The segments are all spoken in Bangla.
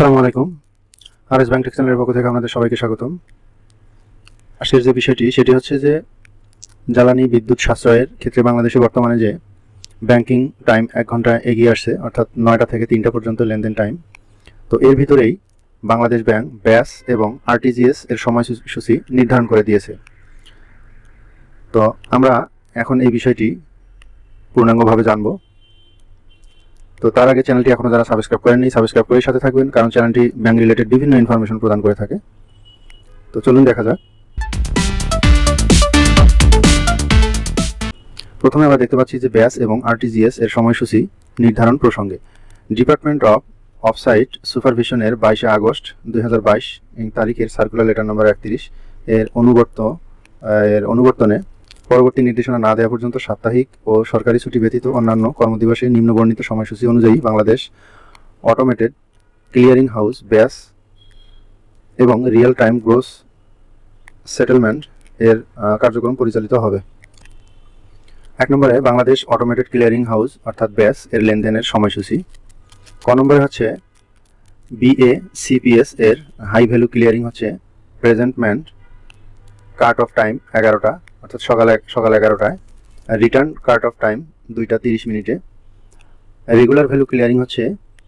আসসালামু আলাইকুম। Rsbanktech চ্যানেলের পক্ষ থেকে আপনাদের সবাইকে স্বাগতম। আজকের যে বিষয়টি সেটি হচ্ছে যে জ্বালানি বিদ্যুৎ সাশ্রয়ের ক্ষেত্রে বাংলাদেশে বর্তমানে যে ব্যাংকিং টাইম 1 ঘন্টা এগিয়ে আসছে, অর্থাৎ 9টা থেকে 3টা পর্যন্ত লেনদেন টাইম। তো এর ভিতরেই বাংলাদেশ ব্যাংক ব্যাস এবং আরটিজিএস এর সময়সূচি নির্ধারণ করে দিয়েছে। তো আমরা এখন এই বিষয়টি পূর্ণাঙ্গভাবে জানব। তো তার আগে চ্যানেলটি এখনো যারা সাবস্ক্রাইব করেননি, সাবস্ক্রাইব করে সাথে থাকবেন, কারণ চ্যানেলটি ব্যাংক রিলেটেড বিভিন্ন ইনফরমেশন প্রদান করে থাকে। তো চলুন দেখা যাক। প্রথমে আমরা দেখতে পাচ্ছি যে ব্যাস এবং আরটিজিএস এর সময়সূচি নির্ধারণ প্রসঙ্গে ডিপার্টমেন্ট অফ অফসাইট সুপারভিশনের 22 আগস্ট 2022 তারিখের সার্কুলার লেটার নম্বর 31 এর অনুবর্তনে পরবর্তী নির্দেশনা না দেওয়া পর্যন্ত সাপ্তাহিক ও সরকারি ছুটি ব্যতীত অন্যান্য কর্মদিবসে নিম্নবর্ণিত সময়সূচি অনুযায়ী বাংলাদেশ অটোমেটেড ক্লিয়ারিং হাউস ব্যাস এবং রিয়েল টাইম গ্রোস সেটেলমেন্ট এর কার্যক্রম পরিচালিত হবে। 1 নম্বরে বাংলাদেশ অটোমেটেড ক্লিয়ারিং হাউস অর্থাৎ ব্যাস এর লেনদেনের সময়সূচি। ক নম্বরে হচ্ছে BACPS এর হাই ভ্যালু ক্লিয়ারিং হচ্ছে প্রেজেন্টমেন্ট কাট অফ টাইম 11টা অর্থাৎ সকাল 11টায়, রিটার্ন কাট অফ টাইম 2টা 30 মিনিটে। রেগুলার ভ্যালু ক্লিয়ারিং হচ্ছে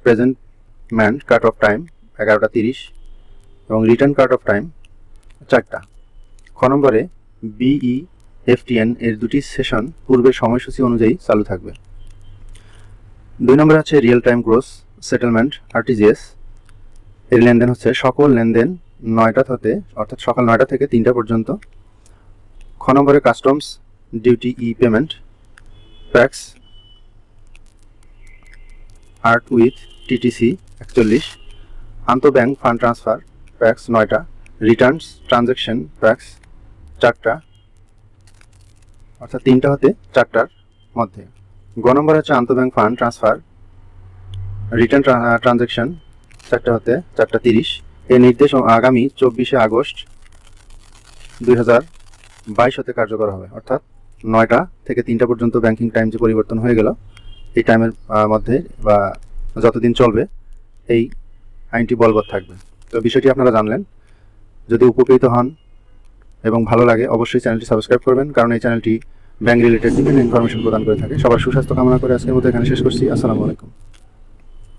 প্রেজেন্টমেন্ট কাট অফ টাইম 11টা 30 এবং রিটার্ন কাট অফ টাইম 4টা। খ নম্বরে BEFTN এর 2টি সেশন পূর্বের সময়সূচি অনুযায়ী চালু থাকবে। 2 নম্বরে হচ্ছে real time gross settlement RTGS এর লেনদেন হচ্ছে সকল লেনদেন 9টা হতে অর্থাৎ সকাল 9টা থেকে 3টা পর্যন্ত। খ নম্বরে কাস্টমস ডিউটি পেমেন্ট প্যাক্স আর্ট উইথ টিটিসি 41, আন্তঃব্যাংক ফান্ড ট্রান্সফার প্যাক্স 9টা, রিটার্নস ট্রানজ্যাকশন প্যাক্স 4টা অর্থাৎ 3টা হতে 4টার মধ্যে। গ নম্বর হচ্ছে আন্তঃব্যাংক ফান্ড ট্রান্সফার রিটার্ন ট্রানজ্যাকশন 4টা হতে 4টা 30। এই নির্দেশ আগামী 24 আগস্ট 2022 হতে কার্যকর হবে, অর্থাৎ 9টা থেকে 3টা পর্যন্ত ব্যাংকিং টাইম যে পরিবর্তন হয়ে গেল এই টাইমের মধ্যে বা যতদিন চলবে এই আইনটি বলবৎ থাকবে। তো বিষয়টি আপনারা জানলেন। যদি উপকৃত হন এবং ভালো লাগে অবশ্যই চ্যানেলটি সাবস্ক্রাইব করবেন, কারণ এই চ্যানেলটি ব্যাংক রিলেটেড বিভিন্ন ইনফরমেশন প্রদান করে থাকে। সবার সুস্বাস্থ্য কামনা করে আজকের মতো এখানে শেষ করছি। আসসালামু আলাইকুম।